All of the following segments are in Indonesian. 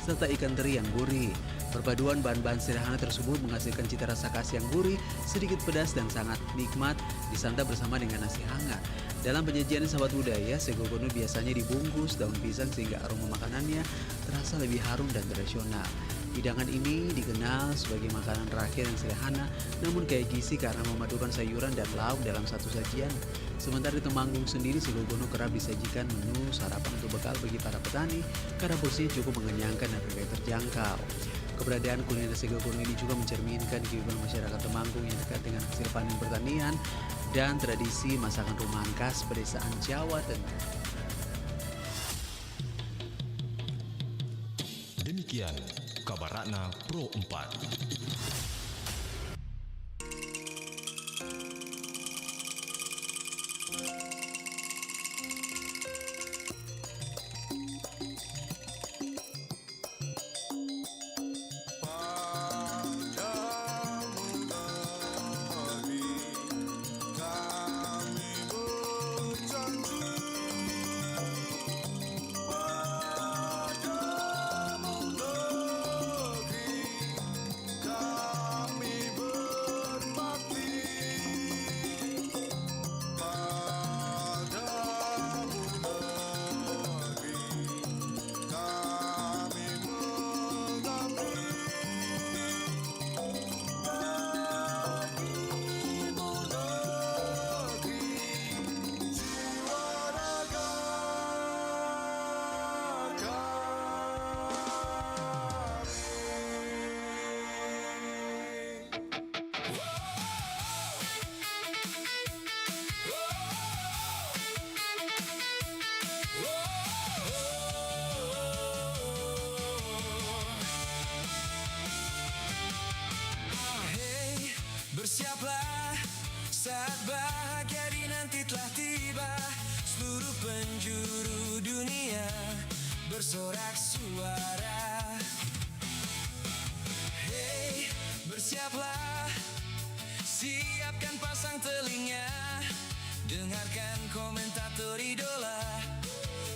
serta ikan teri yang gurih. Perpaduan bahan-bahan sederhana tersebut menghasilkan cita rasa khas yang gurih, sedikit pedas dan sangat nikmat disantap bersama dengan nasi hangat. Dalam penyajian sahabat budaya, sego gono biasanya dibungkus daun pisang sehingga aroma makanannya terasa lebih harum dan tradisional. Hidangan ini dikenal sebagai makanan rakyat yang sederhana namun kaya gizi karena memadukan sayuran dan lauk dalam satu sajian. Sementara di Temanggung sendiri, sego gono kerap disajikan menu sarapan untuk bekal bagi para petani karena porsinya cukup mengenyangkan dan harganya terjangkau. Keberadaan kuliner sego gono ini juga mencerminkan kehidupan masyarakat Temanggung yang dekat dengan hasil panen pertanian dan tradisi masakan rumahan khas pedesaan Jawa Tengah. Demikian kabar Ratna Pro 4. Bersiaplah, saat bahagia dinanti telah tiba. Seluruh penjuru dunia bersorak suara. Hey, bersiaplah, siapkan pasang telinga. Dengarkan komentator idola,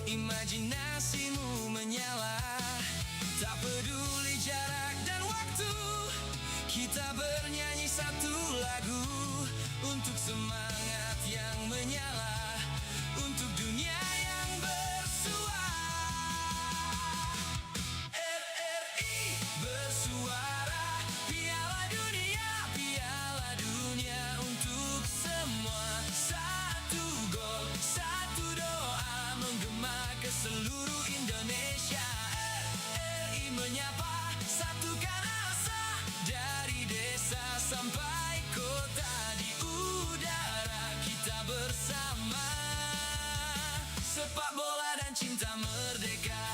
imajinasimu menyala. Tak peduli jarak dan waktu, kita bernyanyi satu lagu untuk semangat yang menyala, untuk dunia yang bersuara. RRI bersuara, Piala Dunia untuk semua. Satu gol, satu doa menggema ke seluruh Indonesia. RRI menyapa, satukan asa dari desa sampai kota, di udara kita bersama. Sepak bola dan cinta merdeka.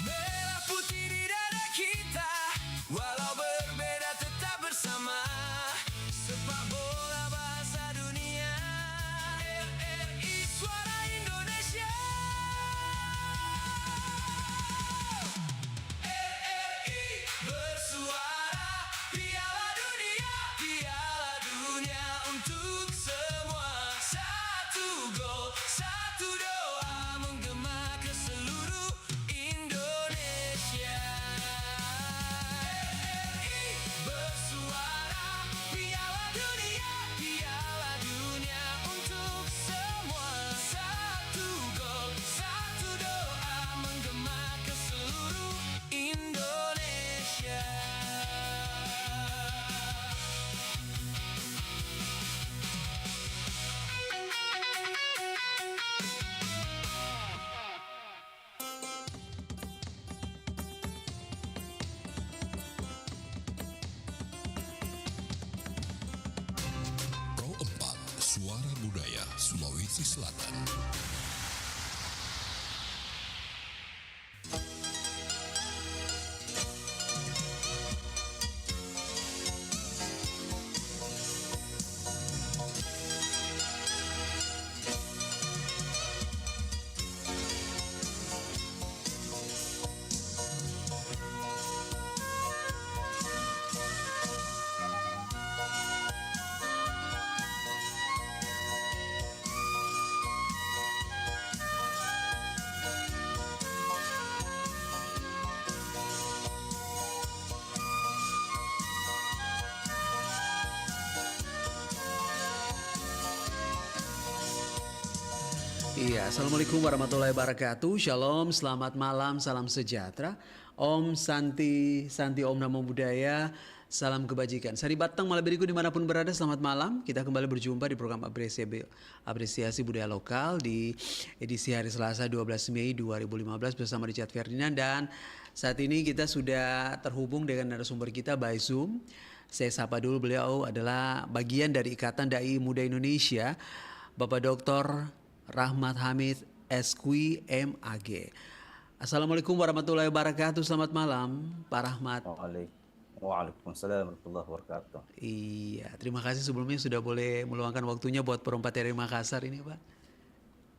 Merah putih di dada kita, walau berbeda tetap bersama. Sepak bola bahasa dunia, RRI suara Indonesia. RRI bersuara, Piala Dunia untuk semua. Satu gol, satu doa menggema ke seluruh Indonesia. RRI bersuara, Piala Dunia untuk semua. Satu gol, satu doa menggema ke seluruh Indonesia. Pro 4, Suara Budaya Sulawesi Selatan. Iya, Assalamualaikum warahmatullahi wabarakatuh. Shalom, selamat malam, salam sejahtera. Om Santi, Santi Om Namo Buddhaya, salam kebajikan. Sari Batang Malabiriku dimanapun berada, selamat malam. Kita kembali berjumpa di program Apresiasi Budaya Lokal di edisi hari Selasa 12 Mei 2015 bersama Richard Ferdinand. Dan saat ini kita sudah terhubung dengan narasumber kita by Zoom. Saya sapa dulu, beliau adalah bagian dari Ikatan Dai Muda Indonesia, Bapak Dr. Rahmat Hamid SQ MAG. Assalamualaikum warahmatullahi wabarakatuh. Selamat malam Pak Rahmat. Waalaikumsalam warahmatullahi wabarakatuh. Iya, terima kasih sebelumnya sudah boleh meluangkan waktunya buat perempat dari Makassar ini, Pak.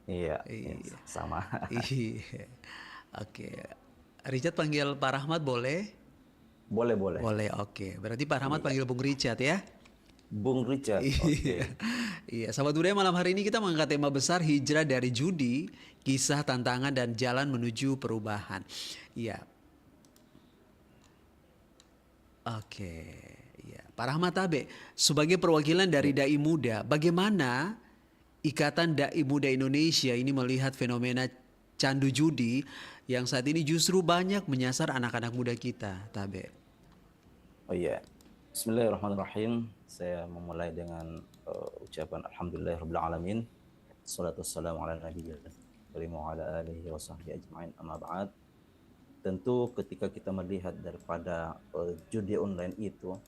Iya, Iya. sama. Iya. Oke. Richard panggil Pak Rahmat boleh? Boleh. Boleh, oke. Berarti Pak Rahmat panggil Bung Richard ya? Bung Richard. Iya. Iya, sahabat budaya, malam hari ini kita mengangkat tema besar hijrah dari judi, kisah tantangan dan jalan menuju perubahan. Iya. Oke, iya. Pak Rahmat Abe, sebagai perwakilan dari Dai Muda, bagaimana Ikatan Dai Muda Indonesia ini melihat fenomena candu judi yang saat ini justru banyak menyasar anak-anak muda kita, Tabe? Oh iya. Bismillahirrahmanirrahim. Saya memulai dengan ucapan Alhamdulillahirabbil alamin. Wassalatu wassalamu ala nabiyil karim wa ala alihi wa sahbihi ajma'in. Amma ba'd. Tentu ketika kita melihat daripada judi online itu,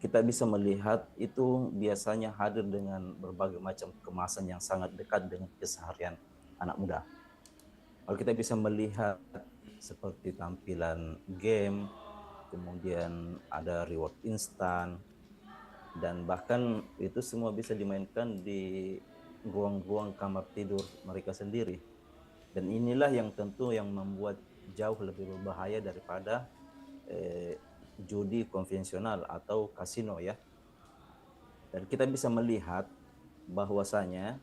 kita bisa melihat itu biasanya hadir dengan berbagai macam kemasan yang sangat dekat dengan keseharian anak muda. Kalau kita bisa melihat seperti tampilan game, kemudian ada reward instan, dan bahkan itu semua bisa dimainkan di ruang-ruang kamar tidur mereka sendiri. Dan inilah yang tentu yang membuat jauh lebih berbahaya daripada judi konvensional atau kasino ya. Dan kita bisa melihat bahwasanya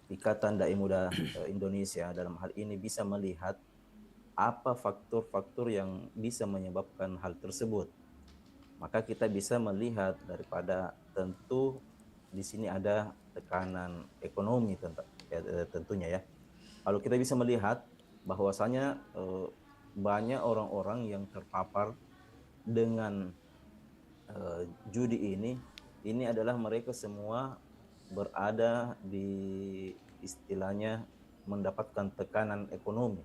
Ikatan Dai Muda Indonesia dalam hal ini bisa melihat apa faktor-faktor yang bisa menyebabkan hal tersebut. Maka kita bisa melihat daripada tentu di sini ada tekanan ekonomi tentunya ya. Kalau kita bisa melihat bahwasanya banyak orang-orang yang terpapar dengan judi ini adalah mereka semua berada di istilahnya mendapatkan tekanan ekonomi,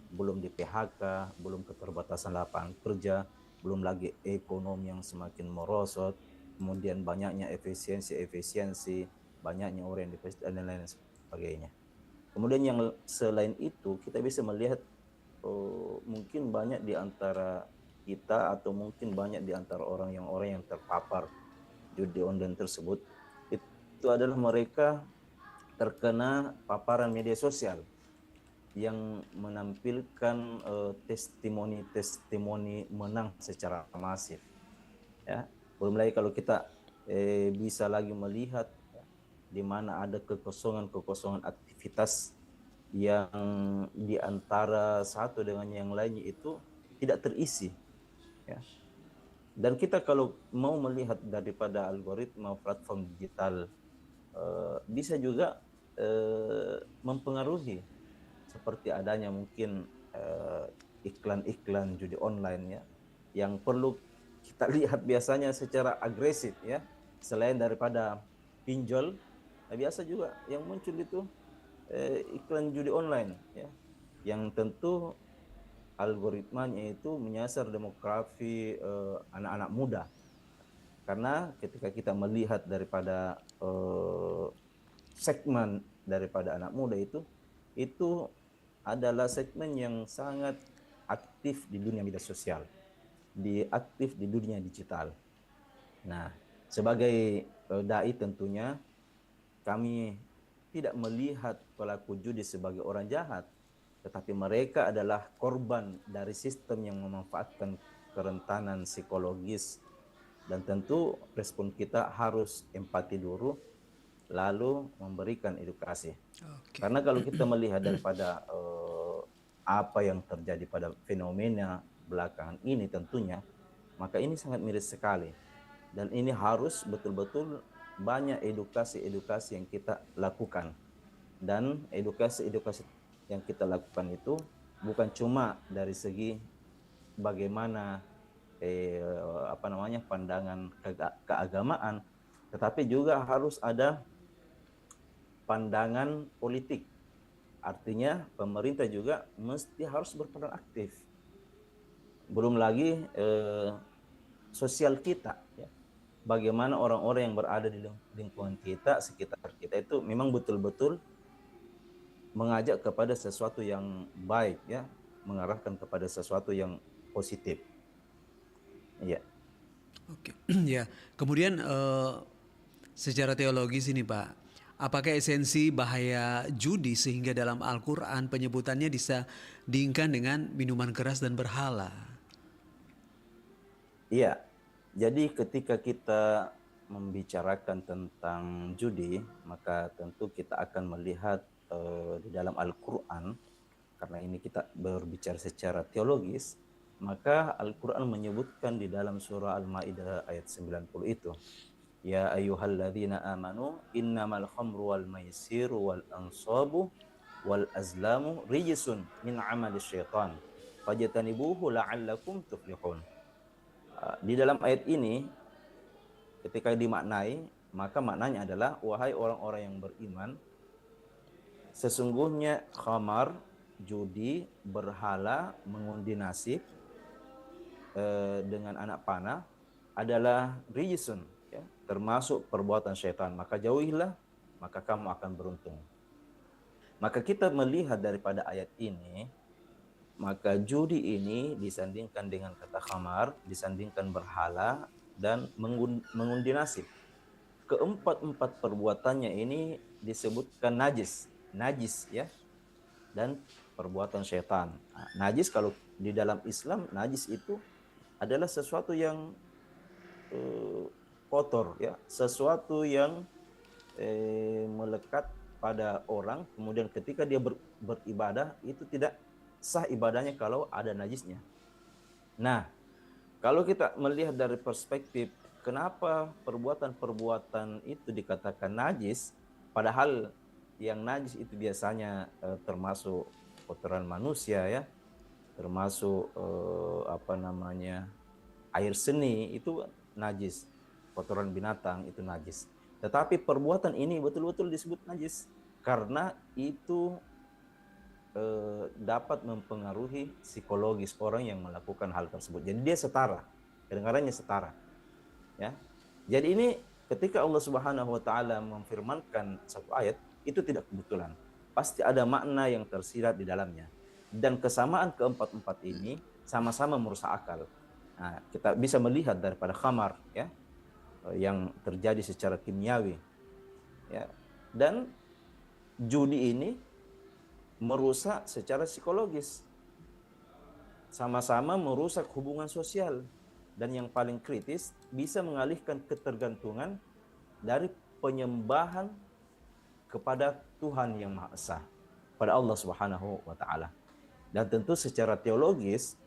belum di PHK, belum keterbatasan lapangan kerja, belum lagi ekonomi yang semakin merosot, kemudian banyaknya efisiensi, banyaknya orang yang divestasi dan lain sebagainya. Kemudian yang selain itu kita bisa melihat mungkin banyak di antara kita atau mungkin banyak di antara orang yang terpapar judi online tersebut itu adalah mereka terkena paparan media sosial yang menampilkan testimoni menang secara masif ya. Belum lagi kalau kita bisa lagi melihat di mana ada kekosongan aktivitas yang di antara satu dengan yang lainnya itu tidak terisi ya. Dan kita kalau mau melihat daripada algoritma platform digital bisa juga mempengaruhi seperti adanya mungkin iklan-iklan judi online ya yang perlu kita lihat biasanya secara agresif ya. Selain daripada pinjol, biasa juga yang muncul itu iklan judi online ya, yang tentu algoritmanya itu menyasar demografi anak-anak muda. Karena ketika kita melihat daripada segmen daripada anak muda itu adalah segmen yang sangat aktif di dunia media sosial, aktif di dunia digital. Nah, sebagai dai tentunya kami tidak melihat pelaku judi sebagai orang jahat, tetapi mereka adalah korban dari sistem yang memanfaatkan kerentanan psikologis. Dan tentu respon kita harus empati dulu, lalu memberikan edukasi. Okay. Karena kalau kita melihat daripada apa yang terjadi pada fenomena belakangan ini tentunya, maka ini sangat miris sekali. Dan ini harus betul-betul banyak edukasi-edukasi yang kita lakukan. Dan edukasi-edukasi yang kita lakukan itu bukan cuma dari segi bagaimana pandangan keagamaan, tetapi juga harus ada pandangan politik. Artinya pemerintah juga mesti harus berperan aktif. Belum lagi sosial kita, ya. Bagaimana orang-orang yang berada di lingkungan kita, sekitar kita itu memang betul-betul mengajak kepada sesuatu yang baik, ya, mengarahkan kepada sesuatu yang positif. Ya. Oke, ya. Kemudian secara teologis ini Pak, apakah esensi bahaya judi sehingga dalam Al-Quran penyebutannya disandingkan dengan minuman keras dan berhala? Iya. Jadi ketika kita membicarakan tentang judi, maka tentu kita akan melihat di dalam Al-Quran, karena ini kita berbicara secara teologis, maka Al-Quran menyebutkan di dalam surah Al-Maidah ayat 90 itu, ya ayyuhalladzina amanu innamal khamru wal maisiru wal ansabu wal azlamu rijsun min amali syaitan fajtanibuhu la'allakum tuflihun. Di dalam ayat ini ketika dimaknai, maka maknanya adalah, wahai orang-orang yang beriman, sesungguhnya khamar, judi, berhala, mengundi nasib dengan anak panah adalah rijsun, ya, termasuk perbuatan syaitan, maka jauhilah, maka kamu akan beruntung. Maka kita melihat daripada ayat ini, maka judi ini disandingkan dengan kata khamar, disandingkan berhala, dan mengundi nasib. Keempat-empat perbuatannya ini disebutkan najis, ya, dan perbuatan syaitan. Nah, najis kalau di dalam Islam, najis itu adalah sesuatu yang kotor, ya, sesuatu yang melekat pada orang, kemudian ketika dia beribadah itu tidak sah ibadahnya kalau ada najisnya. Nah, kalau kita melihat dari perspektif kenapa perbuatan-perbuatan itu dikatakan najis, padahal yang najis itu biasanya termasuk kotoran manusia, ya, termasuk air seni itu najis, kotoran binatang itu najis. Tetapi perbuatan ini betul-betul disebut najis karena itu dapat mempengaruhi psikologis orang yang melakukan hal tersebut. Jadi dia setara, kedengarannya setara, ya. Jadi ini ketika Allah Subhanahu wa taala memfirmankan satu ayat, itu tidak kebetulan. Pasti ada makna yang tersirat di dalamnya. Dan kesamaan keempat-empat ini sama-sama merusak akal. Nah, kita bisa melihat daripada khamar, ya, yang terjadi secara kimiawi, ya. Dan judi ini merusak secara psikologis, sama-sama merusak hubungan sosial, dan yang paling kritis bisa mengalihkan ketergantungan dari penyembahan kepada Tuhan yang Maha Esa, pada Allah Subhanahu wa taala. Dan tentu secara teologis,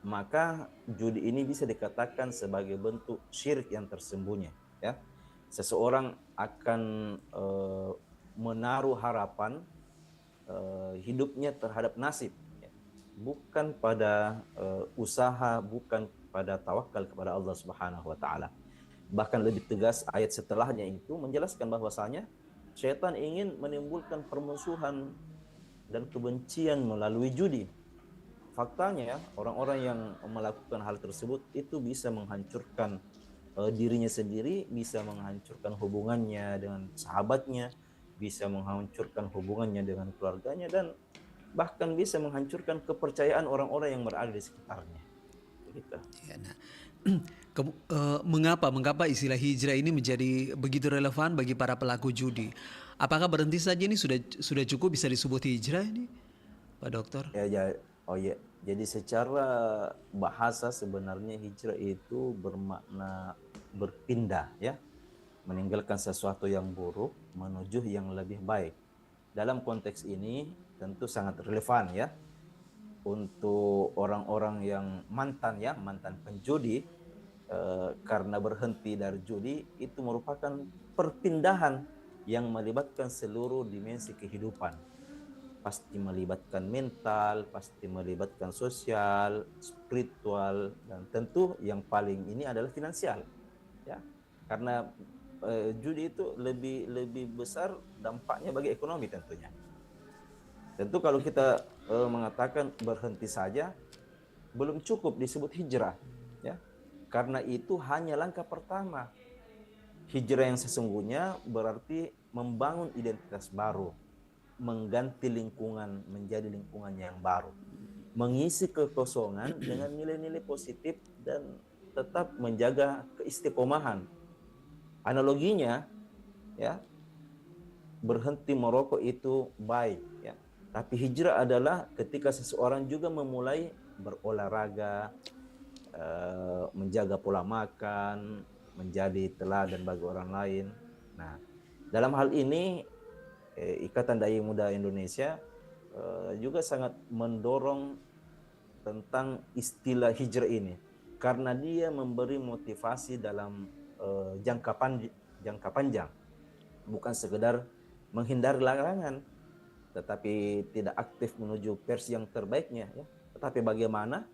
maka judi ini bisa dikatakan sebagai bentuk syirik yang tersembunyi, ya. Seseorang akan menaruh harapan hidupnya terhadap nasib, ya. Bukan pada usaha, bukan pada tawakal kepada Allah Subhanahu wa taala. Bahkan lebih tegas ayat setelahnya itu menjelaskan bahwasanya syaitan ingin menimbulkan permusuhan dan kebencian melalui judi. Faktanya orang-orang yang melakukan hal tersebut itu bisa menghancurkan dirinya sendiri, bisa menghancurkan hubungannya dengan sahabatnya, bisa menghancurkan hubungannya dengan keluarganya, dan bahkan bisa menghancurkan kepercayaan orang-orang yang berada di sekitarnya. Begitu. Ya, nah, mengapa istilah hijrah ini menjadi begitu relevan bagi para pelaku judi? Apakah berhenti saja ini sudah cukup bisa disebut hijrah ini, Pak Dokter? Ya, jadi secara bahasa sebenarnya hijrah itu bermakna berpindah, ya, meninggalkan sesuatu yang buruk menuju yang lebih baik. Dalam konteks ini tentu sangat relevan, ya, untuk orang-orang yang mantan penjudi, karena berhenti dari judi itu merupakan perpindahan yang melibatkan seluruh dimensi kehidupan. Pasti melibatkan mental, pasti melibatkan sosial, spiritual, dan tentu yang paling ini adalah finansial, ya. Karena judi itu lebih besar dampaknya bagi ekonomi tentunya. Tentu kalau kita mengatakan berhenti saja belum cukup disebut hijrah, ya. Karena itu hanya langkah pertama. Hijrah yang sesungguhnya berarti membangun identitas baru, mengganti lingkungan menjadi lingkungan yang baru, mengisi kekosongan dengan nilai-nilai positif dan tetap menjaga keistiqomahan. Analoginya, ya, berhenti merokok itu baik, ya. Tapi hijrah adalah ketika seseorang juga memulai berolahraga, menjaga pola makan, menjadi teladan bagi orang lain. Nah, dalam hal ini Ikatan Dai Muda Indonesia juga sangat mendorong tentang istilah hijrah ini karena dia memberi motivasi dalam jangka panjang, bukan sekedar menghindari larangan, tetapi tidak aktif menuju versi yang terbaiknya, ya. Tetapi bagaimana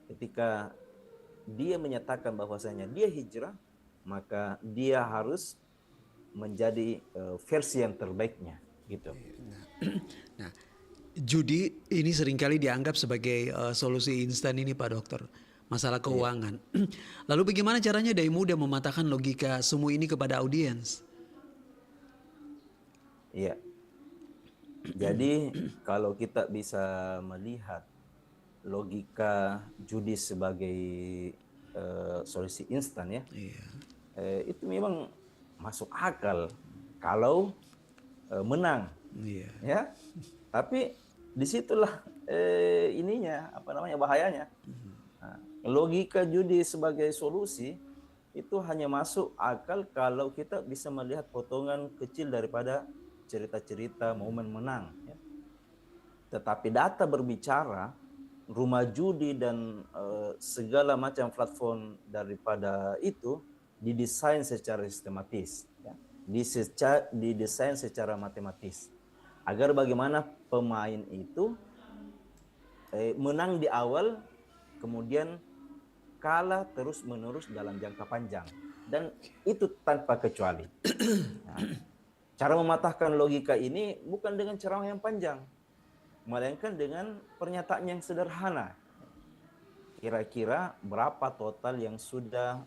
ketika dia menyatakan bahwasanya dia hijrah, maka dia harus menjadi versi yang terbaiknya, gitu. Nah, judi ini seringkali dianggap sebagai solusi instan ini Pak Dokter, masalah keuangan. Lalu bagaimana caranya Dai Muda mematahkan logika semua ini kepada audiens? Iya. Jadi kalau kita bisa melihat logika judi sebagai solusi instan, ya, itu memang masuk akal kalau menang, ya. Tapi disitulah ininya bahayanya. Nah, logika judi sebagai solusi itu hanya masuk akal kalau kita bisa melihat potongan kecil daripada cerita-cerita momen menang, ya. Tetapi data berbicara, rumah judi dan segala macam platform daripada itu didesain secara sistematis, ya. Didesain secara matematis agar bagaimana pemain itu menang di awal, kemudian kalah terus menerus dalam jangka panjang, dan itu tanpa kecuali. Nah, cara mematahkan logika ini bukan dengan ceramah yang panjang, melainkan dengan pernyataan yang sederhana. Kira-kira berapa total yang sudah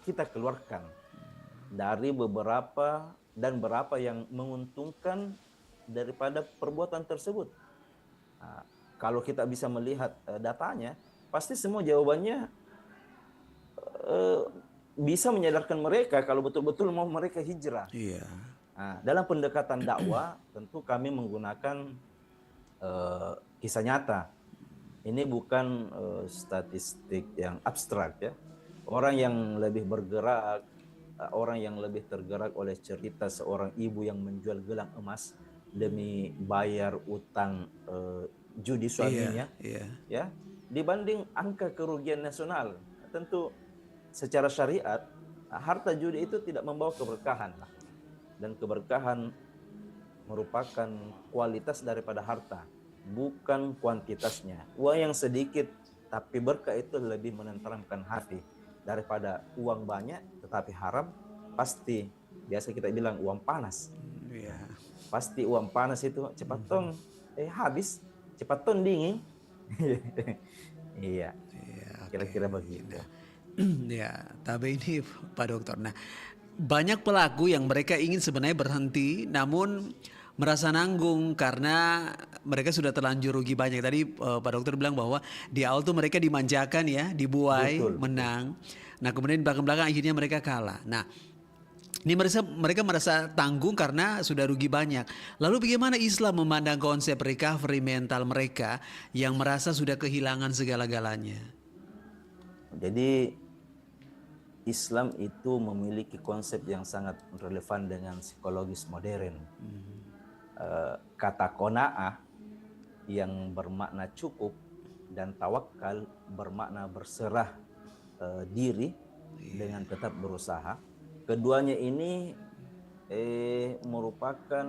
kita keluarkan dari beberapa dan berapa yang menguntungkan daripada perbuatan tersebut. Nah, kalau kita bisa melihat datanya, pasti semua jawabannya bisa menyadarkan mereka kalau betul-betul mau mereka hijrah. Iya. Nah, dalam pendekatan dakwah tentu kami menggunakan kisah nyata. Ini bukan statistik yang abstrak, ya. Orang yang lebih bergerak, orang yang lebih tergerak oleh cerita seorang ibu yang menjual gelang emas demi bayar utang judi suaminya, ya, dibanding angka kerugian nasional. Tentu secara syariat harta judi itu tidak membawa keberkahan, dan keberkahan merupakan kualitas daripada harta, bukan kuantitasnya. Uang yang sedikit tapi berkah itu lebih menenteramkan hati daripada uang banyak tetapi haram. Pasti biasa kita bilang uang panas. Pasti uang panas itu cepat tong habis, cepat tong dingin. Iya. Kira-kira begitu. Ya, tapi ini Pak Dokter. Nah, banyak pelaku yang mereka ingin sebenarnya berhenti, namun merasa nanggung karena mereka sudah terlanjur rugi banyak. Tadi Pak Dokter bilang bahwa di awal tuh mereka dimanjakan, ya, dibuai, menang. Nah, kemudian belakang-belakang akhirnya mereka kalah. Nah, ini mereka merasa tanggung karena sudah rugi banyak. Lalu bagaimana Islam memandang konsep recovery mental mereka yang merasa sudah kehilangan segala-galanya? Jadi Islam itu memiliki konsep yang sangat relevan dengan psikologis modern. Kata qanaah yang bermakna cukup dan tawakal bermakna berserah diri dengan tetap berusaha. Keduanya ini merupakan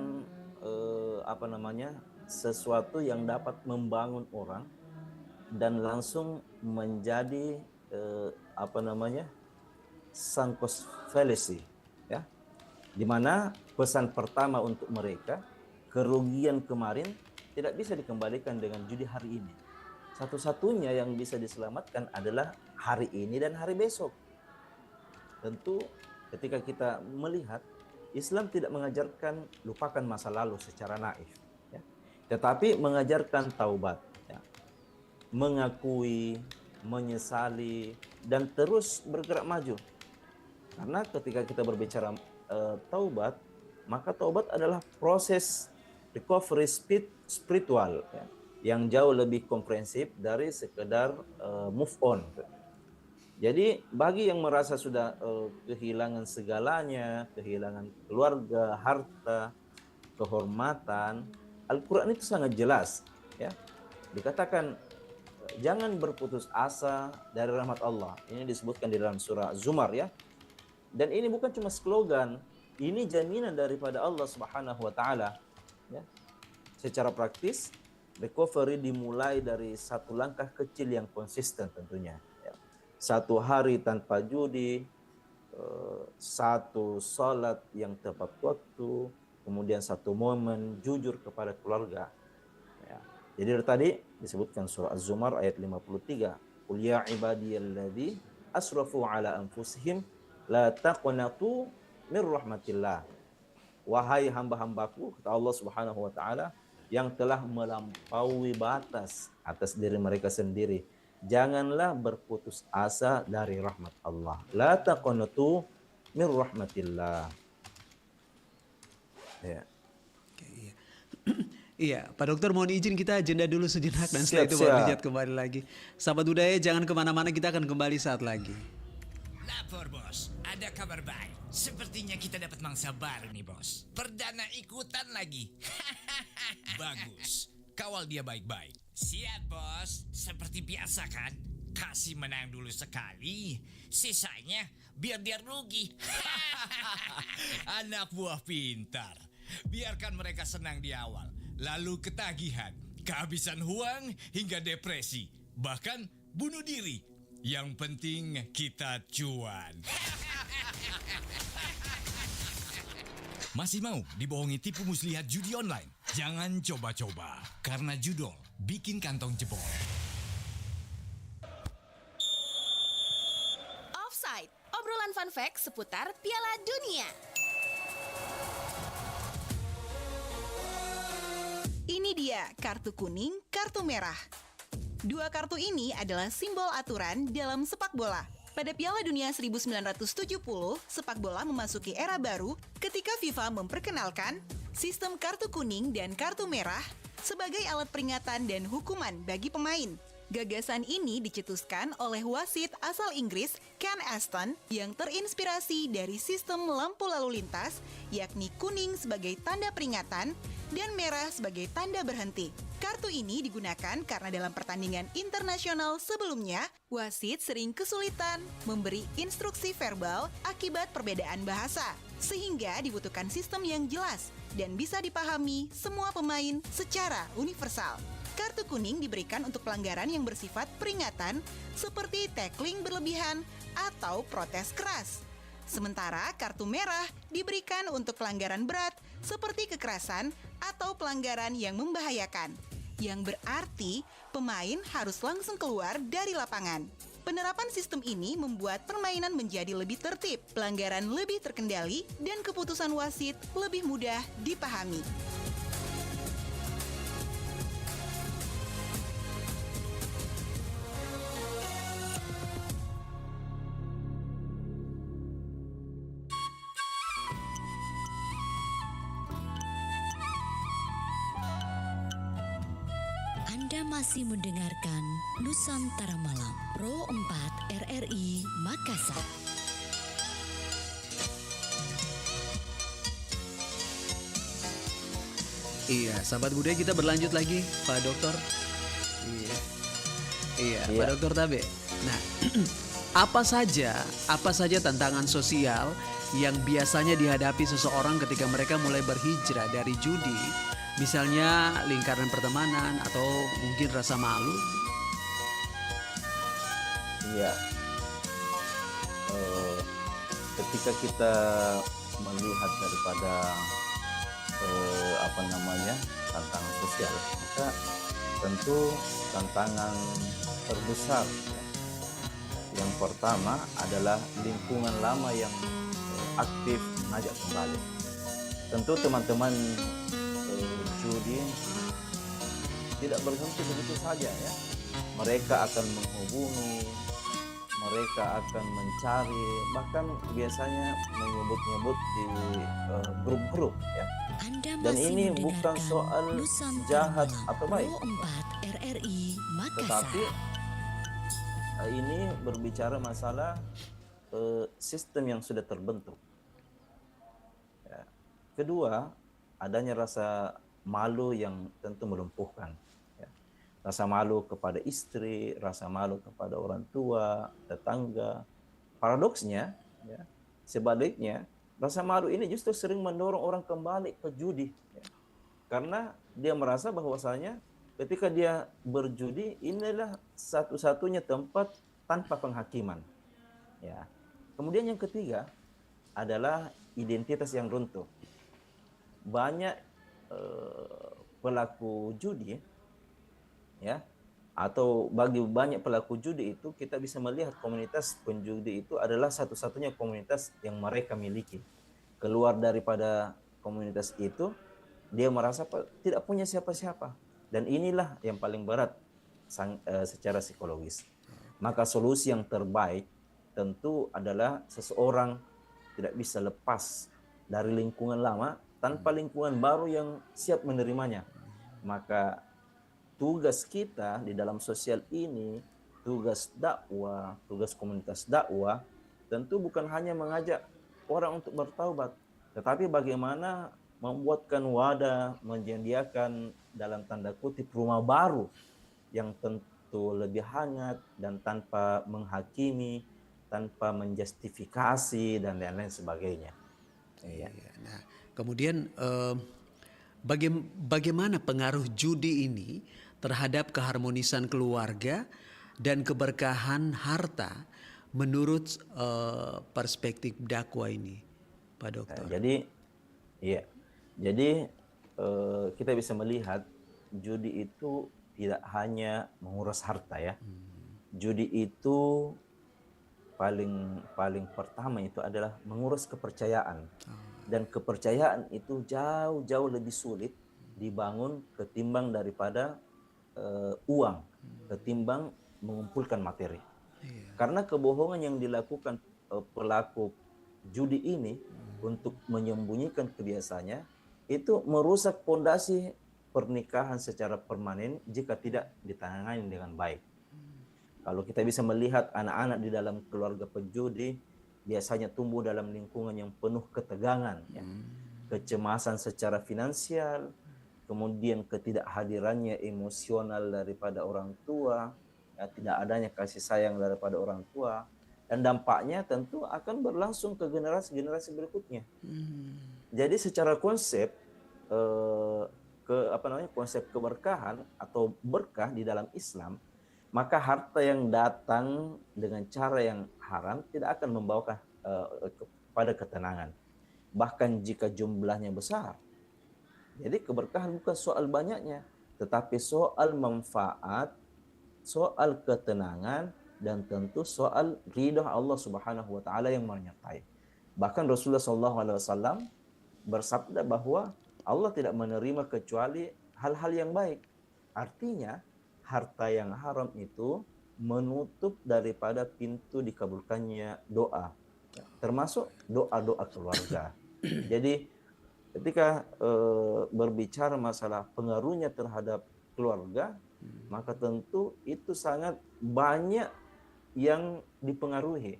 sesuatu yang dapat membangun orang dan langsung menjadi sanctus felisi, ya, di mana pesan pertama untuk mereka, kerugian kemarin tidak bisa dikembalikan dengan judi hari ini. Satu-satunya yang bisa diselamatkan adalah hari ini dan hari besok. Tentu ketika kita melihat, Islam tidak mengajarkan lupakan masa lalu secara naif, ya, tetapi mengajarkan taubat, ya, mengakui, menyesali, dan terus bergerak maju. Karena ketika kita berbicara taubat, maka taubat adalah proses recovery spiritual, ya, yang jauh lebih komprehensif dari sekedar move on. Jadi bagi yang merasa sudah kehilangan segalanya, kehilangan keluarga, harta, kehormatan, Al-Quran itu sangat jelas, ya. Dikatakan jangan berputus asa dari rahmat Allah. Ini disebutkan di dalam surah Zumar, ya. Dan ini bukan cuma slogan, ini jaminan daripada Allah Subhanahu wa taala, ya. Secara praktis, recovery dimulai dari satu langkah kecil yang konsisten tentunya, ya. Satu hari tanpa judi, satu salat yang tepat waktu, kemudian satu momen jujur kepada keluarga, ya. Jadi dari tadi disebutkan surah Az-Zumar ayat 53, qul ya ibadiyalladzi asrafu ala anfusihim la taqnatu min rahmatillah. Wahai hamba-hambaku, kata Allah Subhanahu wa taala, yang telah melampaui batas atas diri mereka sendiri, janganlah berputus asa dari rahmat Allah. La taqnatu min rahmatillah. Ya. Oke, iya. Iya, Pak Dokter mohon izin kita jeda dulu sejenak dan setelah itu baru lihat kembali lagi. Sahabat budaya jangan kemana-mana, kita akan kembali saat lagi. Lapor bos, ada kabar baik. Sepertinya kita dapat mangsa baru nih bos. Perdana ikutan lagi. Bagus, kawal dia baik-baik. Siap bos, seperti biasa kan. Kasih menang dulu sekali, sisanya biar dia rugi. Anak buah pintar. Biarkan mereka senang di awal, lalu ketagihan, kehabisan uang hingga depresi, bahkan bunuh diri. Yang penting kita cuan. Masih mau dibohongi tipu muslihat judi online? Jangan coba-coba, karena judol bikin kantong jebol. Offside, obrolan fun fact seputar Piala Dunia. Ini dia kartu kuning, kartu merah. Dua kartu ini adalah simbol aturan dalam sepak bola. Pada Piala Dunia 1970, sepak bola memasuki era baru ketika FIFA memperkenalkan sistem kartu kuning dan kartu merah sebagai alat peringatan dan hukuman bagi pemain. Gagasan ini dicetuskan oleh wasit asal Inggris Ken Aston yang terinspirasi dari sistem lampu lalu lintas, yakni kuning sebagai tanda peringatan dan merah sebagai tanda berhenti. Kartu ini digunakan karena dalam pertandingan internasional sebelumnya, wasit sering kesulitan memberi instruksi verbal akibat perbedaan bahasa, sehingga dibutuhkan sistem yang jelas dan bisa dipahami semua pemain secara universal. Kartu kuning diberikan untuk pelanggaran yang bersifat peringatan seperti tackling berlebihan atau protes keras. Sementara kartu merah diberikan untuk pelanggaran berat seperti kekerasan atau pelanggaran yang membahayakan, yang berarti pemain harus langsung keluar dari lapangan. Penerapan sistem ini membuat permainan menjadi lebih tertib, pelanggaran lebih terkendali, dan keputusan wasit lebih mudah dipahami. Anda masih mendengarkan Nusantara Malam Pro 4 RRI Makassar. Iya, sahabat budaya kita berlanjut lagi, Pak Dokter. Iya, Iya. Pak Dokter Tabe. Nah, Apa saja tantangan sosial yang biasanya dihadapi seseorang ketika mereka mulai berhijrah dari judi, misalnya lingkaran pertemanan atau mungkin rasa malu? Iya, eh, ketika kita melihat daripada apa namanya tantangan sosial, maka tentu tantangan terbesar ya, yang pertama adalah lingkungan lama yang aktif mengajak kembali. Tentu teman-teman judi tidak berhenti begitu saja ya. Mereka akan menghubungi, mereka akan mencari, bahkan biasanya menyebut-nyebut di grup-grup ya. Anda Dan masih ini bukan mendengarkan soal Nusantara jahat Malam, atau baik, Pro 4 RRI Makassar. tetapi ini berbicara masalah sistem yang sudah terbentuk. Ya. Kedua, adanya rasa malu yang tentu melumpuhkan. Ya. Rasa malu kepada istri, rasa malu kepada orang tua, tetangga. Paradoksnya, ya, sebaliknya, rasa malu ini justru sering mendorong orang kembali ke judi. Ya. Karena dia merasa bahwasanya ketika dia berjudi, inilah satu-satunya tempat tanpa penghakiman. Ya. Kemudian yang ketiga adalah identitas yang runtuh. Banyak pelaku judi, ya, atau bagi banyak pelaku judi itu kita bisa melihat komunitas penjudi itu adalah satu-satunya komunitas yang mereka miliki. Keluar daripada komunitas itu, dia merasa tidak punya siapa-siapa. Dan inilah yang paling berat secara psikologis. Maka solusi yang terbaik tentu adalah seseorang tidak bisa lepas dari lingkungan lama tanpa lingkungan baru yang siap menerimanya. Maka tugas kita di dalam sosial ini, tugas dakwah, tugas komunitas dakwah, tentu bukan hanya mengajak orang untuk bertaubat, tetapi bagaimana membuatkan wadah, menyediakan dalam tanda kutip rumah baru yang tentu lebih hangat dan tanpa menghakimi, tanpa menjustifikasi dan lain-lain sebagainya. Iya. Nah, kemudian bagaimana pengaruh judi ini terhadap keharmonisan keluarga dan keberkahan harta menurut perspektif dakwah ini, Pak Dokter? Jadi kita bisa melihat judi itu tidak hanya menguras harta ya. Judi itu paling pertama itu adalah menguras kepercayaan. Dan kepercayaan itu jauh lebih sulit dibangun ketimbang daripada uang, ketimbang mengumpulkan materi. Karena kebohongan yang dilakukan pelaku judi ini untuk menyembunyikan kebiasaannya itu merusak fondasi pernikahan secara permanen jika tidak ditangani dengan baik. Kalau kita bisa melihat anak-anak di dalam keluarga penjudi biasanya tumbuh dalam lingkungan yang penuh ketegangan, ya. Kecemasan secara finansial, kemudian ketidakhadirannya emosional daripada orang tua, ya, tidak adanya kasih sayang daripada orang tua, dan dampaknya tentu akan berlangsung ke generasi-generasi berikutnya. Jadi secara konsep konsep keberkahan atau berkah di dalam Islam, maka harta yang datang dengan cara yang haram tidak akan membawa kepada ketenangan. Bahkan jika jumlahnya besar. Jadi keberkahan bukan soal banyaknya, tetapi soal manfaat, soal ketenangan, dan tentu soal ridha Allah Subhanahu wa taala yang menyertai. Bahkan Rasulullah SAW bersabda bahwa Allah tidak menerima kecuali hal-hal yang baik. Artinya harta yang haram itu menutup daripada pintu dikabulkannya doa, termasuk doa-doa keluarga. Jadi ketika berbicara masalah pengaruhnya terhadap keluarga, maka tentu itu sangat banyak yang dipengaruhi.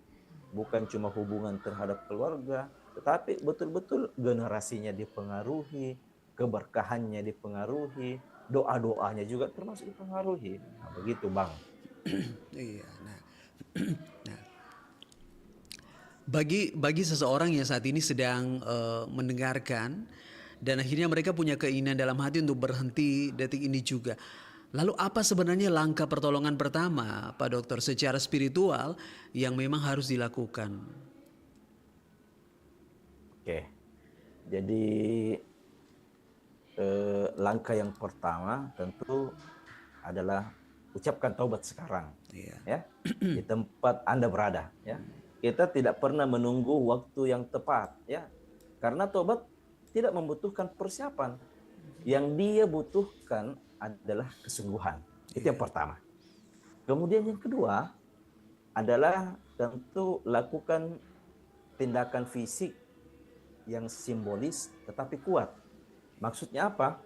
Bukan cuma hubungan terhadap keluarga, tetapi betul-betul generasinya dipengaruhi, keberkahannya dipengaruhi, doa-doanya juga termasuk dipengaruhi. Nah, begitu Bang. Iya. Nah, Bagi seseorang yang saat ini sedang mendengarkan dan akhirnya mereka punya keinginan dalam hati untuk berhenti detik ini juga. Lalu apa sebenarnya langkah pertolongan pertama, Pak Dokter, secara spiritual yang memang harus dilakukan? Oke, jadi langkah yang pertama tentu adalah ucapkan taubat sekarang, Iya. ya, di tempat Anda berada, ya. Kita tidak pernah menunggu waktu yang tepat, ya, karena taubat tidak membutuhkan persiapan. Yang dia butuhkan adalah kesungguhan. Itu yang pertama. Kemudian yang kedua adalah tentu lakukan tindakan fisik yang simbolis tetapi kuat. Maksudnya apa?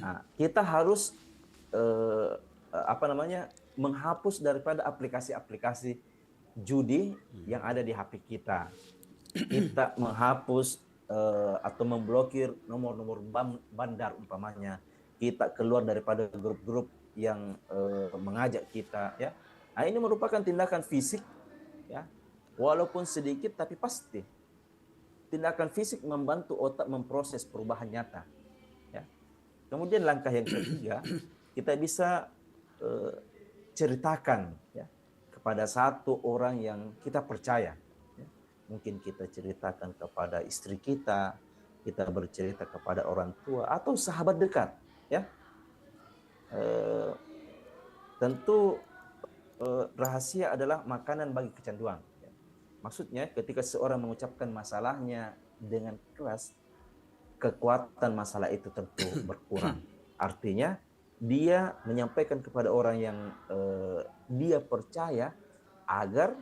Nah, kita harus menghapus daripada aplikasi-aplikasi judi yang ada di HP kita. Kita menghapus atau memblokir nomor-nomor bandar umpamanya. Kita keluar daripada grup-grup yang mengajak kita, ya. Nah, ini merupakan tindakan fisik, ya. Walaupun sedikit tapi pasti. Tindakan fisik membantu otak memproses perubahan nyata, ya. Kemudian langkah yang ketiga, kita bisa ceritakan, ya, kepada satu orang yang kita percaya. Ya. Mungkin kita ceritakan kepada istri kita bercerita kepada orang tua atau sahabat dekat, ya. Tentu rahasia adalah makanan bagi kecanduan. Ya. Maksudnya ketika seorang mengucapkan masalahnya dengan keras, kekuatan masalah itu tentu berkurang. Artinya dia menyampaikan kepada orang yang dia percaya agar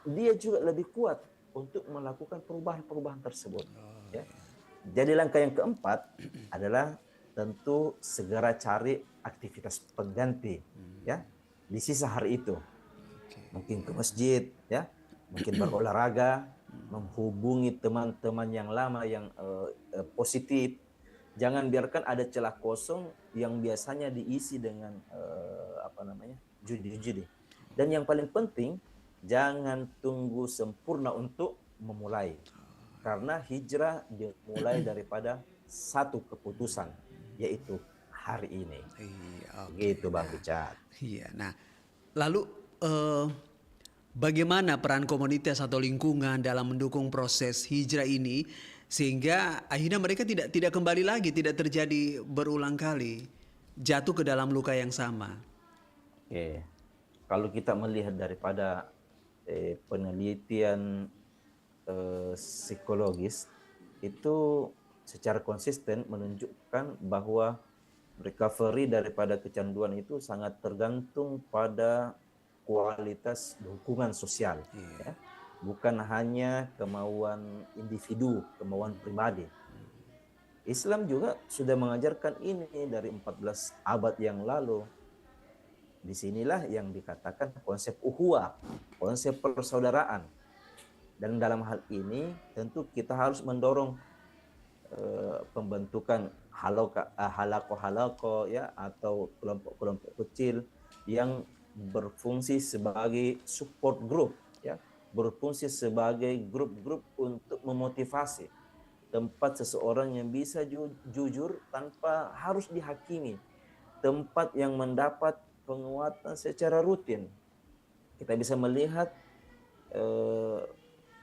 dia juga lebih kuat untuk melakukan perubahan-perubahan tersebut. Ya. Jadi langkah yang keempat adalah tentu segera cari aktivitas pengganti, ya, di sisa hari itu. Mungkin ke masjid, ya, mungkin berolahraga, menghubungi teman-teman yang lama yang positif. Jangan biarkan ada celah kosong yang biasanya diisi dengan judi-judi. Dan yang paling penting, jangan tunggu sempurna untuk memulai. Karena hijrah dimulai daripada satu keputusan, yaitu hari ini. Iya, oke. Gitu Bang Richard. Iya. Nah, lalu bagaimana peran komunitas atau lingkungan dalam mendukung proses hijrah ini sehingga akhirnya mereka tidak kembali lagi, tidak terjadi berulang kali jatuh ke dalam luka yang sama? Oke. Kalau kita melihat daripada penelitian psikologis itu secara konsisten menunjukkan bahwa recovery daripada kecanduan itu sangat tergantung pada kualitas dukungan sosial, ya. Bukan hanya kemauan individu, kemauan pribadi. Islam juga sudah mengajarkan ini dari 14 abad yang lalu. Disinilah yang dikatakan konsep ukhuwah, konsep persaudaraan. Dan dalam hal ini tentu kita harus mendorong pembentukan halako-halako, ya, atau kelompok-kelompok kecil yang berfungsi sebagai support group, ya, berfungsi sebagai grup-grup untuk memotivasi, tempat seseorang yang bisa jujur tanpa harus dihakimi, tempat yang mendapat penguatan secara rutin. Kita bisa melihat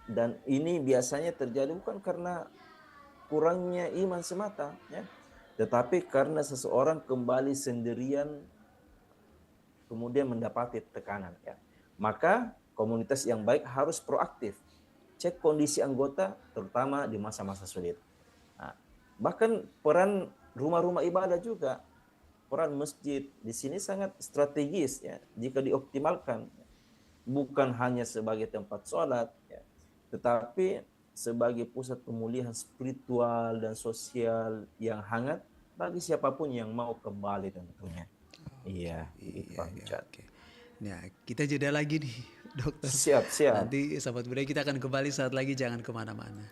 dan ini biasanya terjadi bukan karena kurangnya iman semata, ya, tetapi karena seseorang kembali sendirian kemudian mendapati tekanan, ya. Maka komunitas yang baik harus proaktif, cek kondisi anggota terutama di masa-masa sulit. Nah, bahkan peran rumah-rumah ibadah juga, peran masjid di sini sangat strategis, ya, jika dioptimalkan, bukan hanya sebagai tempat sholat, ya, tetapi sebagai pusat pemulihan spiritual dan sosial yang hangat bagi siapapun yang mau kembali tentunya. Iya, itu Bang Richard. Oke. Nah, kita jeda lagi nih, Dokter. Siap. Nanti sahabat budaya kita akan kembali saat lagi, jangan kemana-mana.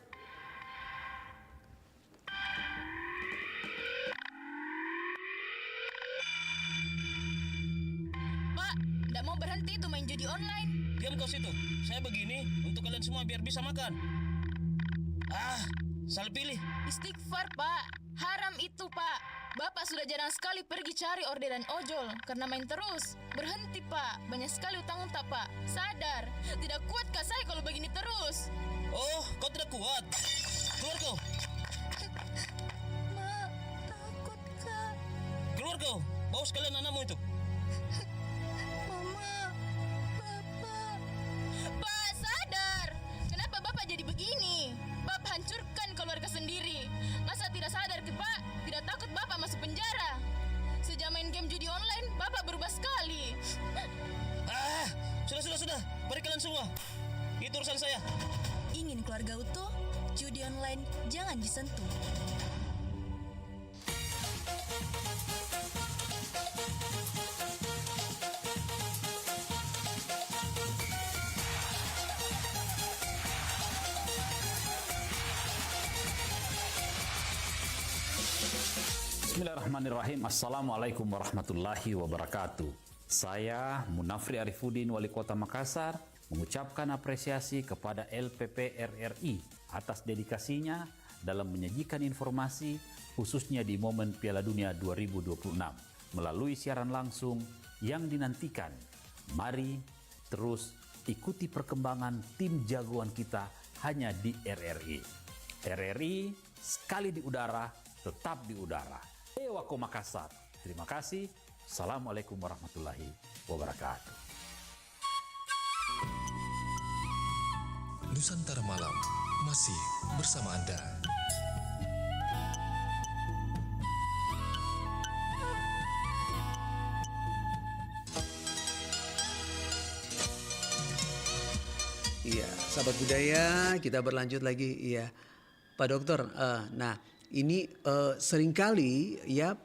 Pak, nggak mau berhenti tuh main judi online. Diam kau situ. Saya begini untuk kalian semua biar bisa makan. Salah pilih. Istighfar, Pak. Haram itu, Pak. Bapak sudah jarang sekali pergi cari orderan ojol karena main terus. Berhenti, Pak. Banyak sekali utang tak, Pak. Sadar. Tidak kuat kah saya kalau begini terus? Oh, kau tidak kuat. Keluar kau. Ma, takut, Kak. Keluar kau. Bawa sekalian anakmu itu. Mama, Bapak. Pak, sadar. Kenapa Bapak jadi begini? Bapak hancurkan keluarga sendiri. Masa tidak sadar, Pak? Tidak takut Bapak masuk penjara? Sejak main game judi online, Bapak berubah sekali. Sudah. Beri kalian semua. Itu urusan saya. Ingin keluarga utuh? Judi online jangan disentuh. Bismillahirrahmanirrahim. Assalamualaikum warahmatullahi wabarakatuh. Saya Munafri Arifuddin, Wali Kota Makassar, mengucapkan apresiasi kepada LPP RRI atas dedikasinya dalam menyajikan informasi khususnya di momen Piala Dunia 2026 melalui siaran langsung yang dinantikan. Mari terus ikuti perkembangan tim jagoan kita hanya di RRI. RRI sekali di udara, tetap di udara. Ewako Makassar. Terima kasih. Assalamualaikum warahmatullahi wabarakatuh. Nusantara Malam masih bersama Anda. Iya, sahabat budaya, kita berlanjut lagi. Iya, Pak Dokter. Nah, ini seringkali ya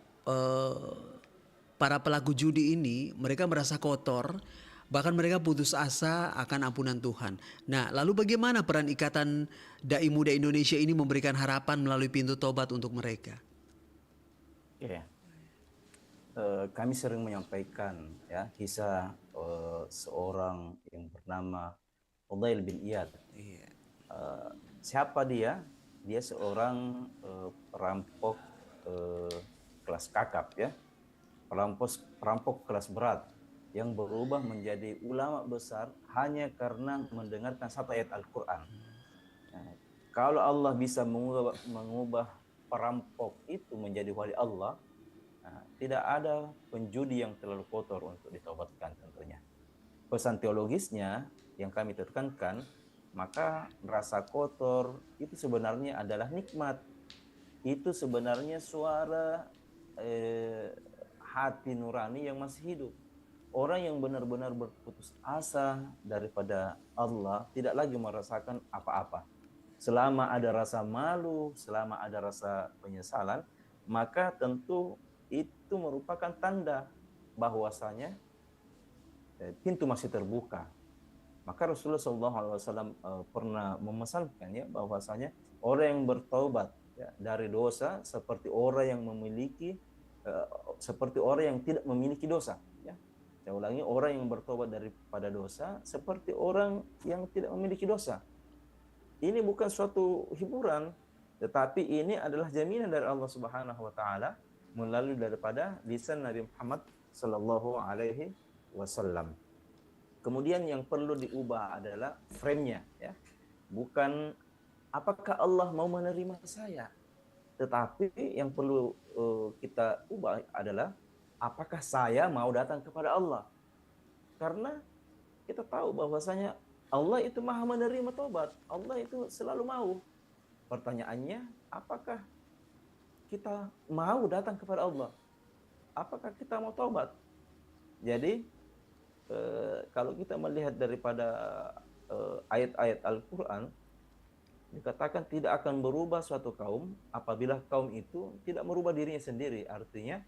para pelaku judi ini mereka merasa kotor, bahkan mereka putus asa akan ampunan Tuhan. Nah, lalu bagaimana peran Ikatan Dai Muda Indonesia ini memberikan harapan melalui pintu tobat untuk mereka? Iya. Kami sering menyampaikan ya kisah seorang yang bernama Fudail bin Iyad. Iya. Siapa dia? Dia seorang perampok kelas kakap ya, perampok kelas berat yang berubah menjadi ulama besar hanya karena mendengarkan satu ayat Al-Quran. Nah, kalau Allah bisa mengubah perampok itu menjadi wali Allah, nah, tidak ada penjudi yang terlalu kotor untuk ditaubatkan tentunya. Pesan teologisnya yang kami tekankan, maka rasa kotor itu sebenarnya adalah nikmat. Itu sebenarnya suara hati nurani yang masih hidup. Orang yang benar-benar berputus asa daripada Allah tidak lagi merasakan apa-apa. Selama ada rasa malu, selama ada rasa penyesalan, maka tentu itu merupakan tanda bahwasanya pintu masih terbuka. Maka Rasulullah SAW pernah memesankan ya bahwasanya orang yang bertaubat ya, dari dosa seperti orang yang seperti orang yang tidak memiliki dosa. Ya. Saya ulangi, orang yang bertobat daripada dosa seperti orang yang tidak memiliki dosa. Ini bukan suatu hiburan, tetapi ini adalah jaminan dari Allah Subhanahu Wa Taala melalui daripada lisan Nabi Muhammad Sallallahu Alaihi Wasallam. Kemudian yang perlu diubah adalah frame-nya, ya. Bukan apakah Allah mau menerima saya, tetapi yang perlu kita ubah adalah apakah saya mau datang kepada Allah. Karena kita tahu bahwasanya Allah itu maha menerima taubat. Allah itu selalu mau. Pertanyaannya, apakah kita mau datang kepada Allah? Apakah kita mau taubat? Jadi, kalau kita melihat daripada ayat-ayat Al-Quran, dikatakan tidak akan berubah suatu kaum apabila kaum itu tidak merubah dirinya sendiri. Artinya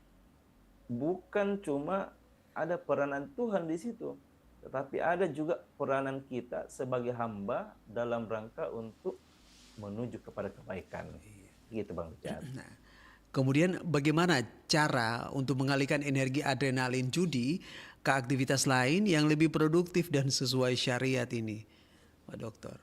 bukan cuma ada peranan Tuhan di situ, tetapi ada juga peranan kita sebagai hamba dalam rangka untuk menuju kepada kebaikan. Gitu Bang Richard. Nah, kemudian bagaimana cara untuk mengalihkan energi adrenalin judi ke aktivitas lain yang lebih produktif dan sesuai syariat ini, Pak Dokter?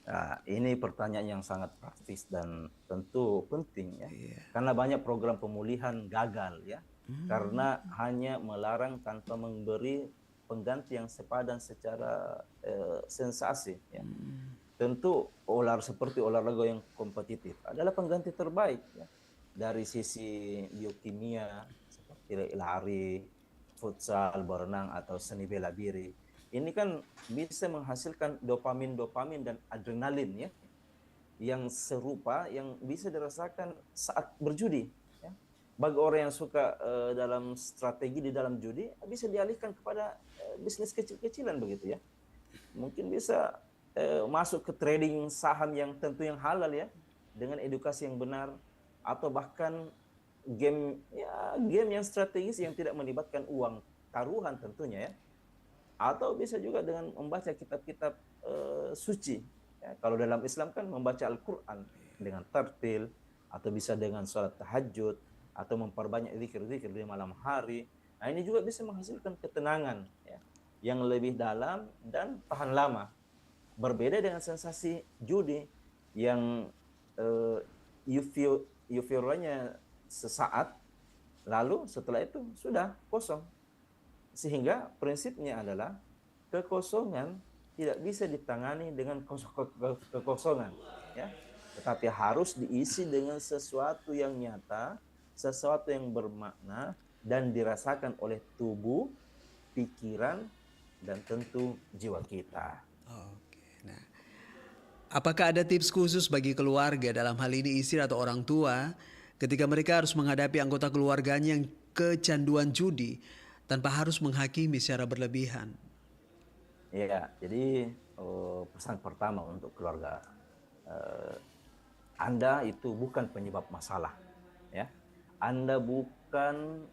Nah, ini pertanyaan yang sangat praktis dan tentu penting ya. Iya. Karena banyak program pemulihan gagal ya. Karena hanya melarang tanpa memberi pengganti yang sepadan secara sensasi ya. Tentu seperti olahraga yang kompetitif adalah pengganti terbaik ya. Dari sisi biokimia seperti lari, futsal, berenang atau seni bela diri. Ini kan bisa menghasilkan dopamin dan adrenalin ya, yang serupa yang bisa dirasakan saat berjudi. Ya. Bagi orang yang suka dalam strategi di dalam judi, bisa dialihkan kepada bisnis kecil-kecilan begitu ya. Mungkin bisa masuk ke trading saham yang tentu yang halal ya, dengan edukasi yang benar, atau bahkan game yang strategis yang tidak melibatkan uang taruhan tentunya ya. Atau bisa juga dengan membaca kitab-kitab suci. Ya, kalau dalam Islam kan membaca Al-Quran dengan tartil, atau bisa dengan sholat tahajud, atau memperbanyak zikir-zikir di malam hari. Nah ini juga bisa menghasilkan ketenangan ya, yang lebih dalam dan tahan lama. Berbeda dengan sensasi judi yang euforianya sesaat, lalu setelah itu sudah kosong. Sehingga prinsipnya adalah kekosongan tidak bisa ditangani dengan kekosongan, ya. Tetapi harus diisi dengan sesuatu yang nyata, sesuatu yang bermakna dan dirasakan oleh tubuh, pikiran, dan tentu jiwa kita. Oke. Nah, apakah ada tips khusus bagi keluarga, dalam hal ini istri atau orang tua, ketika mereka harus menghadapi anggota keluarganya yang kecanduan judi, tanpa harus menghakimi secara berlebihan? Ya, jadi pesan pertama untuk keluarga, Anda itu bukan penyebab masalah, ya. Anda bukan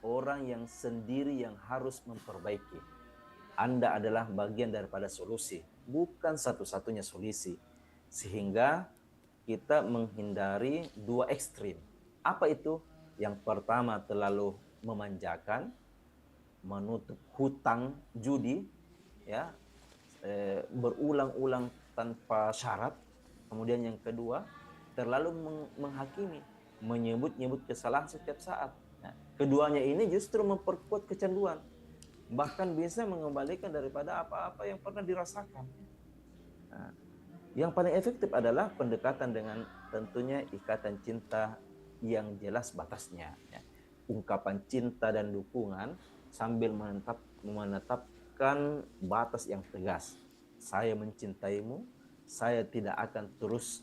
orang yang sendiri yang harus memperbaiki. Anda adalah bagian daripada solusi, bukan satu-satunya solusi. Sehingga kita menghindari dua ekstrim. Apa itu? Yang pertama, terlalu memanjakan, menutup hutang judi ya, berulang-ulang tanpa syarat. Kemudian yang kedua, terlalu menghakimi, menyebut-nyebut kesalahan setiap saat. Nah, keduanya ini justru memperkuat kecanduan, bahkan bisa mengembalikan daripada apa-apa yang pernah dirasakan. Nah, yang paling efektif adalah pendekatan dengan tentunya ikatan cinta yang jelas batasnya ya. Ungkapan cinta dan dukungan sambil menetapkan batas yang tegas. Saya mencintaimu, saya tidak akan terus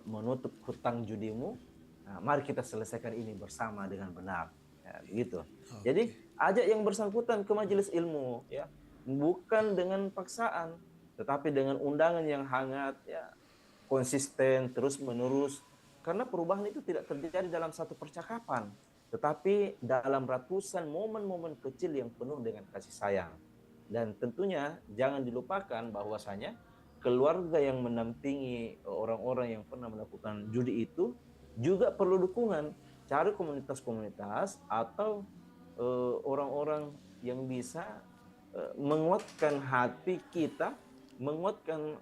menutup hutang judimu. Nah, mari kita selesaikan ini bersama dengan benar. Ya, begitu. Okay. Jadi ajak yang bersangkutan ke majelis ilmu, ya, bukan dengan paksaan, tetapi dengan undangan yang hangat, ya, konsisten, terus menerus. Karena perubahan itu tidak terjadi dalam satu percakapan, tetapi dalam ratusan momen-momen kecil yang penuh dengan kasih sayang. Dan tentunya jangan dilupakan bahwasanya keluarga yang mendampingi orang-orang yang pernah melakukan judi itu juga perlu dukungan. Cari komunitas-komunitas atau orang-orang yang bisa menguatkan hati kita, menguatkan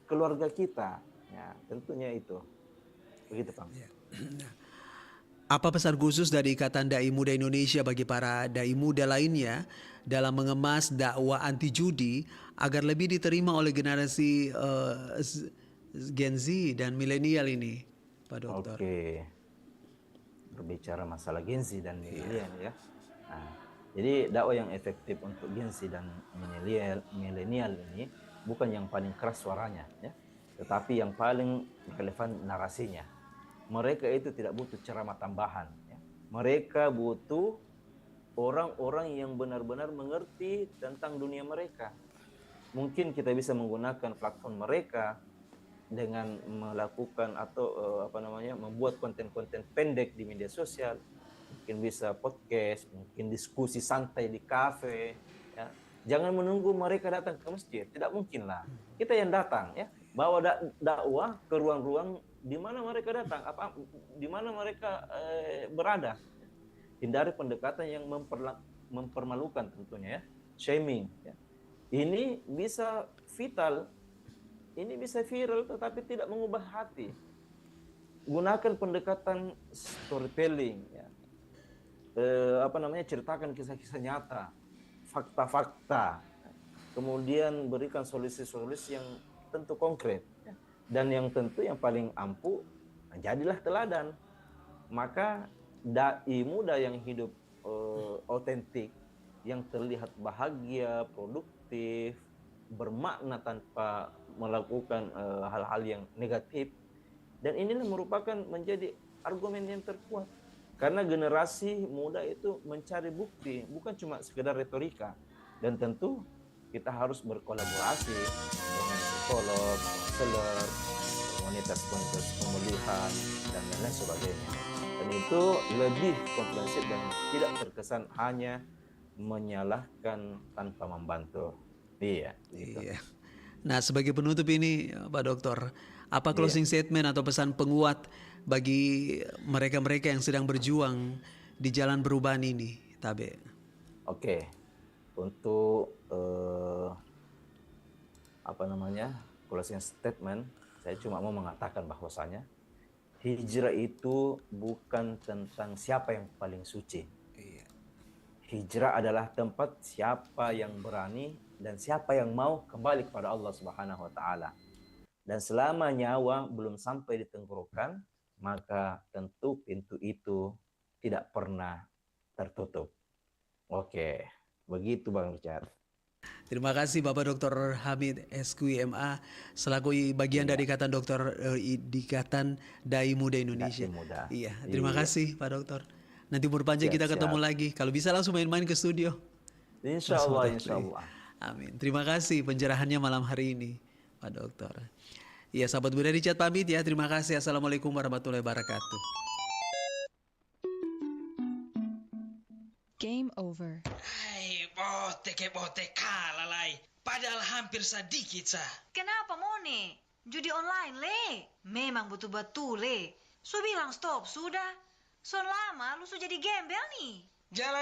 keluarga kita. Ya, tentunya itu. Begitu, Bang. Ya. Apa pesan khusus dari Ikatan Dai Muda Indonesia bagi para dai muda lainnya dalam mengemas dakwah anti judi agar lebih diterima oleh generasi Gen Z dan milenial ini, Pak Dokter? Oke. Berbicara masalah Gen Z dan milenial ya. Nah, jadi dakwah yang efektif untuk Gen Z dan milenial ini bukan yang paling keras suaranya ya, tetapi yang paling relevan narasinya. Mereka itu tidak butuh ceramah tambahan. Ya. Mereka butuh orang-orang yang benar-benar mengerti tentang dunia mereka. Mungkin kita bisa menggunakan platform mereka dengan melakukan atau membuat konten-konten pendek di media sosial. Mungkin bisa podcast, mungkin diskusi santai di kafe. Ya. Jangan menunggu mereka datang ke masjid. Tidak mungkin lah. Kita yang datang ya. Bawa dakwah ke ruang-ruang di mana mereka datang, di mana mereka berada. Hindari pendekatan yang mempermalukan tentunya ya, shaming ya. Ini bisa vital, ini bisa viral tetapi tidak mengubah hati. Gunakan pendekatan storytelling ya. Ceritakan kisah-kisah nyata, fakta-fakta. Kemudian berikan solusi-solusi yang tentu konkret ya. Dan yang tentu yang paling ampuh, jadilah teladan. Maka dai muda yang hidup otentik, yang terlihat bahagia, produktif, bermakna tanpa melakukan hal-hal yang negatif. Dan inilah merupakan menjadi argumen yang terkuat. Karena generasi muda itu mencari bukti, bukan cuma sekedar retorika. Dan tentu kita harus berkolaborasi dengan psikolog, konselor, komunitas pemulihan, dan lain-lain sebagainya. Dan itu lebih komprehensif dan tidak terkesan hanya menyalahkan tanpa membantu. Iya. Gitu. Iya. Nah, sebagai penutup ini, Pak Dokter, apa closing statement atau pesan penguat bagi mereka-mereka yang sedang berjuang di jalan perubahan ini, Tabe? Oke, untuk closing statement, saya cuma mau mengatakan bahwasanya hijrah itu bukan tentang siapa yang paling suci. Hijrah adalah tempat siapa yang berani dan siapa yang mau kembali kepada Allah Subhanahu wa taala. Dan selama nyawa belum sampai di tenggorokan, maka tentu pintu itu tidak pernah tertutup. Oke, begitu Bang Richard. Terima kasih Bapak Dr. Hamid SQMA selaku bagian dari Ikatan Ikatan Dai Muda Indonesia. Dai Muda. Iya, terima kasih Pak Dokter. Nanti umur panjang kita ketemu lagi. Kalau bisa langsung main-main ke studio. Insya Allah, insya Allah. Amin. Terima kasih pencerahannya malam hari ini, Pak Dokter. Iya, sahabat Muda Richard pamit ya. Terima kasih. Assalamualaikum warahmatullahi wabarakatuh. Game over. Hai, botek kalah lai. Padahal hampir sedikit sah. Kenapa Mone? Judi online le. Memang betul-betul le. So bilang stop sudah. So lama lu so jadi gembel nih. Jalan